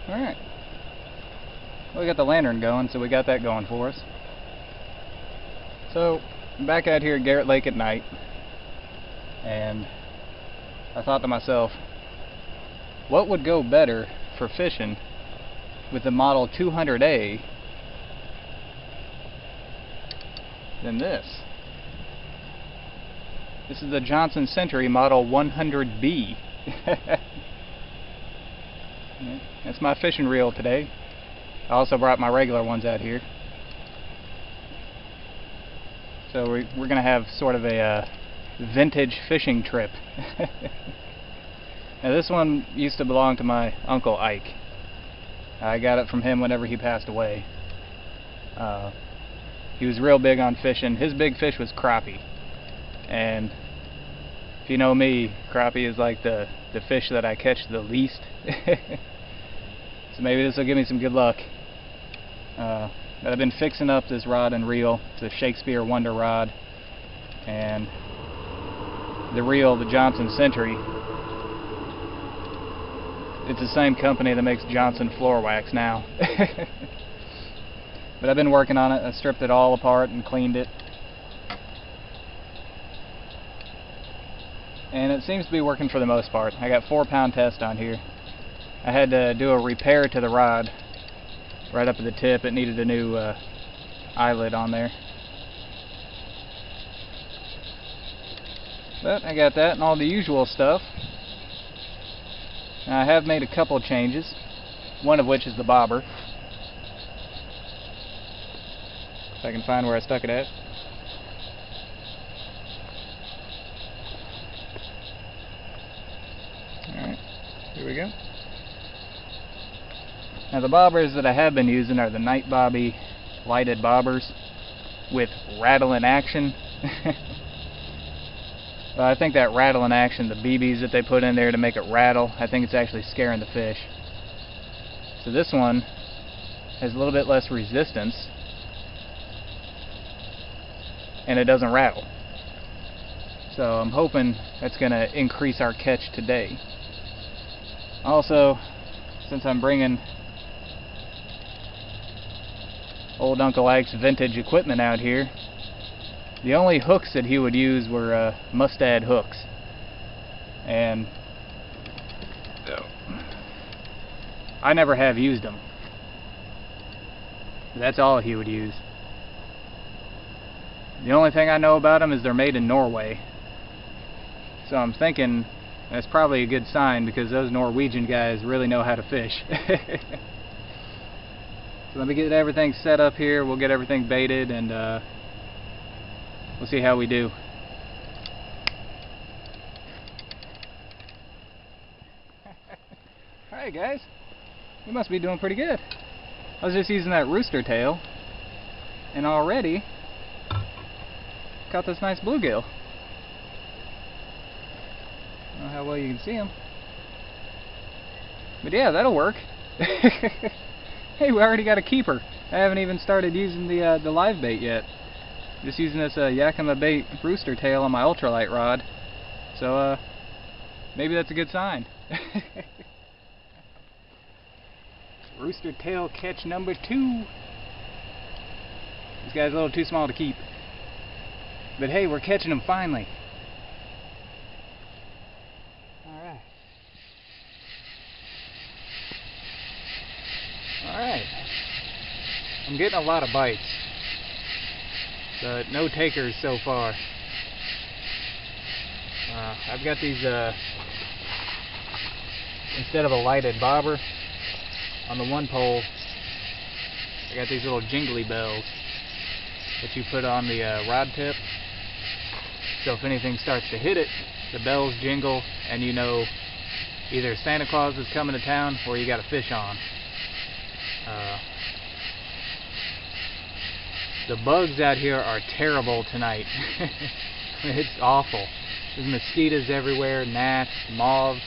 Alright. Well, we got the lantern going, so we got that going for us. So, I'm back out here at Garrett Lake at night, and I thought to myself, what would go better for fishing with the Model 200A than this? This is the Johnson Century Model 100B. That's my fishing reel today. I also brought my regular ones out here. So we're going to have sort of a vintage fishing trip. Now this one used to belong to my Uncle Ike. I got it from him whenever he passed away. He was real big on fishing. His big fish was crappie. And if you know me, crappie is like the fish that I catch the least. So maybe this will give me some good luck. But I've been fixing up this rod and reel. It's a Shakespeare Wonder Rod. And the reel, the Johnson Century, it's the same company that makes Johnson floor wax now. But I've been working on it. I stripped it all apart and cleaned it. And it seems to be working for the most part. I got 4-pound test on here. I had to do a repair to the rod right up at the tip. It needed a new eyelet on there. But I got that and all the usual stuff. Now, I have made a couple changes, one of which is the bobber. If I can find where I stuck it at. Alright, here we go. Now the bobbers that I have been using are the Night Bobby lighted bobbers with rattling action. Well, I think that rattling action, the BBs that they put in there to make it rattle, I think it's actually scaring the fish. So this one has a little bit less resistance and it doesn't rattle. So I'm hoping that's going to increase our catch today. Also, since I'm bringing old Uncle Ike's vintage equipment out here, the only hooks that he would use were mustad hooks. And I never have used them. That's all he would use. The only thing I know about them is they're made in Norway. So I'm thinking that's probably a good sign because those Norwegian guys really know how to fish. So let me get everything set up here. We'll get everything baited and we'll see how we do. Alright guys, we must be doing pretty good. I was just using that rooster tail and already caught this nice bluegill. I don't know how well you can see him. But yeah, that'll work. Hey, we already got a keeper. I haven't even started using the live bait yet. Just using this Yakima bait rooster tail on my ultralight rod. So maybe that's a good sign. Rooster tail catch number 2. This guy's a little too small to keep. But hey, we're catching him finally. Alright. Alright. I'm getting a lot of bites, but no takers so far. I've got these, instead of a lighted bobber, on the one pole, I got these little jingly bells that you put on the rod tip. So if anything starts to hit it, the bells jingle and you know either Santa Claus is coming to town or you got a fish on. The bugs out here are terrible tonight. It's awful. There's mosquitoes everywhere, gnats, moths.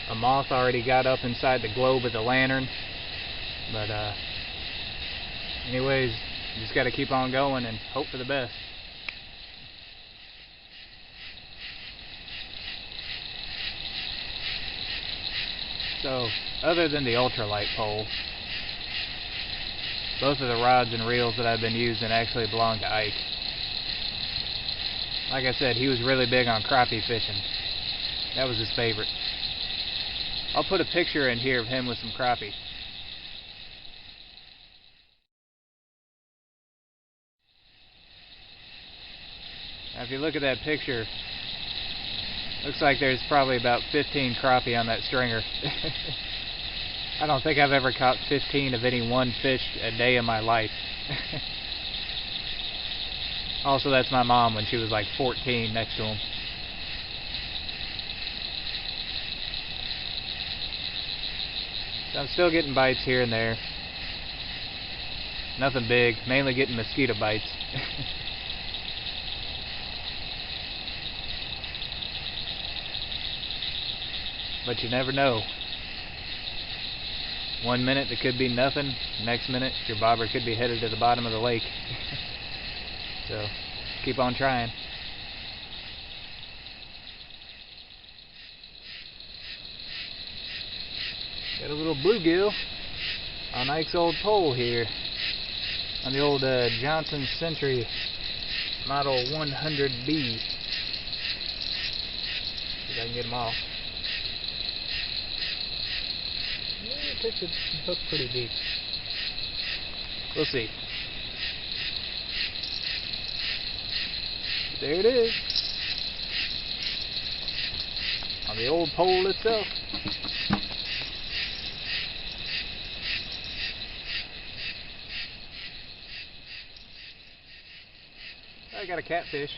A moth already got up inside the globe of the lantern. But anyways, you just got to keep on going and hope for the best. So, other than the ultralight pole, both of the rods and reels that I've been using actually belong to Ike. Like I said, he was really big on crappie fishing. That was his favorite. I'll put a picture in here of him with some crappie. Now if you look at that picture, looks like there's probably about 15 crappie on that stringer. I don't think I've ever caught 15 of any one fish a day in my life. Also, that's my mom when she was like 14 next to him. So I'm still getting bites here and there. Nothing big, mainly getting mosquito bites. But you never know. One minute it could be nothing, next minute your bobber could be headed to the bottom of the lake. So, keep on trying. Got a little bluegill on Ike's old pole here. On the old Johnson Century Model 100B. See if I can get them all. It took the hook pretty deep. We'll see. There it is. On the old pole itself. I got a catfish.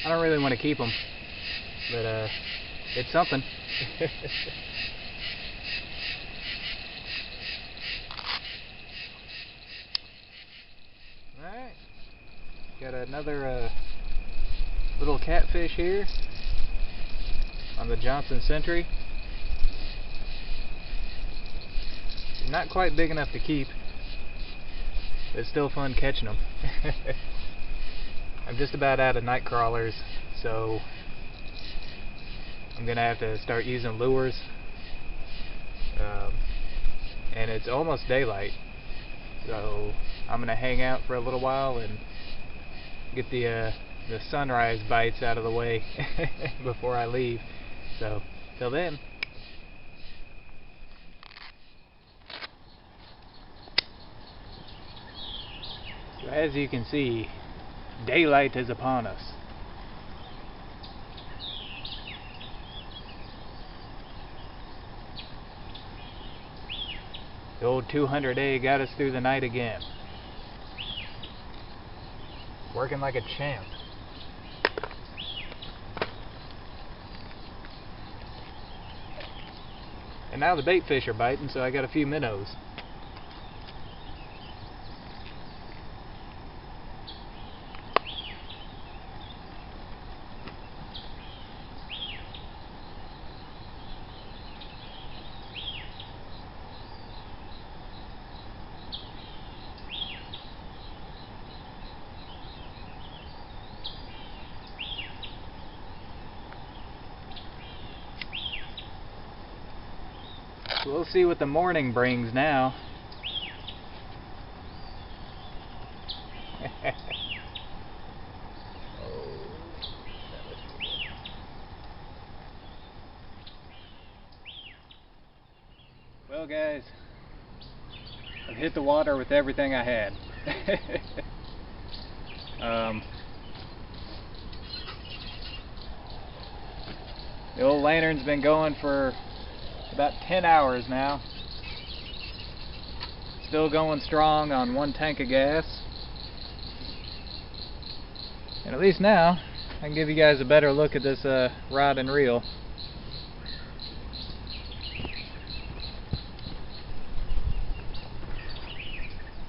I don't really want to keep them, but it's something. Alright, got another little catfish here on the Johnson Century. Not quite big enough to keep, but it's still fun catching them. I'm just about out of night crawlers, so I'm gonna have to start using lures. And it's almost daylight, so I'm gonna hang out for a little while and get the sunrise bites out of the way before I leave. So till then. So as you can see, daylight is upon us. The old 200A got us through the night again. Working like a champ. And now the bait fish are biting, so I got a few minnows. We'll see what the morning brings now. Well guys, I've hit the water with everything I had. The old lantern's been going for about 10 hours now. Still going strong on 1 tank of gas. And at least now I can give you guys a better look at this rod and reel.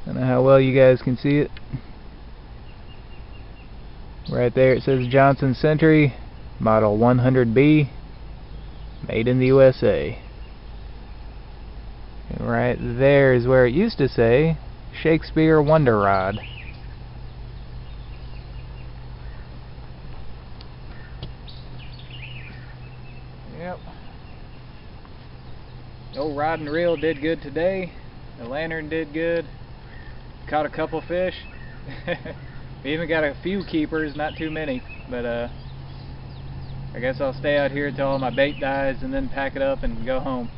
I don't know how well you guys can see it. Right there it says Johnson Century Model 100B, made in the USA. And right there is where it used to say Shakespeare Wonder Rod. Yep. The old rod and reel did good today. The lantern did good. Caught a couple fish. We even got a few keepers, not too many, but I guess I'll stay out here until all my bait dies and then pack it up and go home.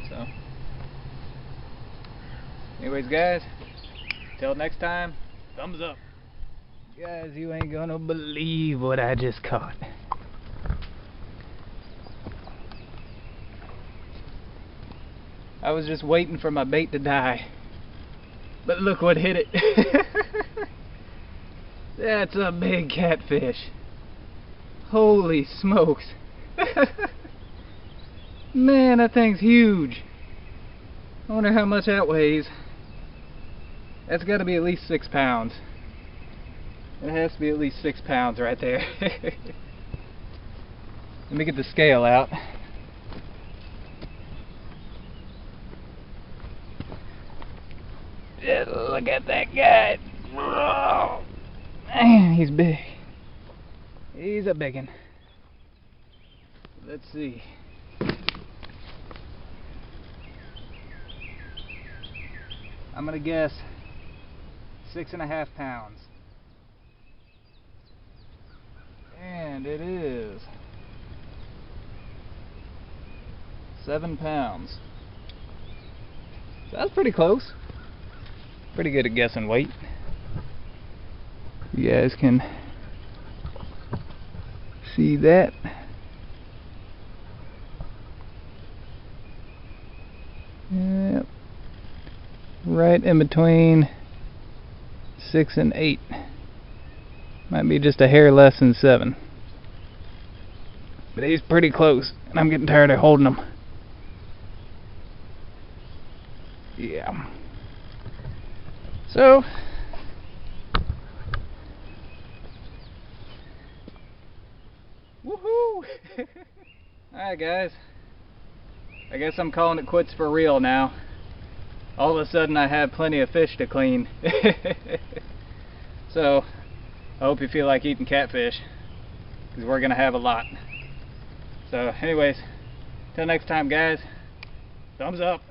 So anyways guys, till next time, thumbs up. Guys, you ain't gonna believe what I just caught. I was just waiting for my bait to die, but look what hit it. That's a big catfish. Holy smokes. Man, that thing's huge. I wonder how much that weighs. That's got to be at least 6 pounds. It has to be at least 6 pounds right there. Let me get the scale out. Just look at that guy. Man, he's big. He's a biggin. Let's see. I'm gonna guess 6.5 pounds. And it is 7 pounds. So that's pretty close. Pretty good at guessing weight. You guys can see that. Yep. Right in between 6 and 8. Might be just a hair less than 7. But he's pretty close, and I'm getting tired of holding him. Yeah. So, woohoo! Alright guys, I guess I'm calling it quits for real now. All of a sudden I have plenty of fish to clean. So, I hope you feel like eating catfish, because we're going to have a lot. So anyways, till next time guys, thumbs up.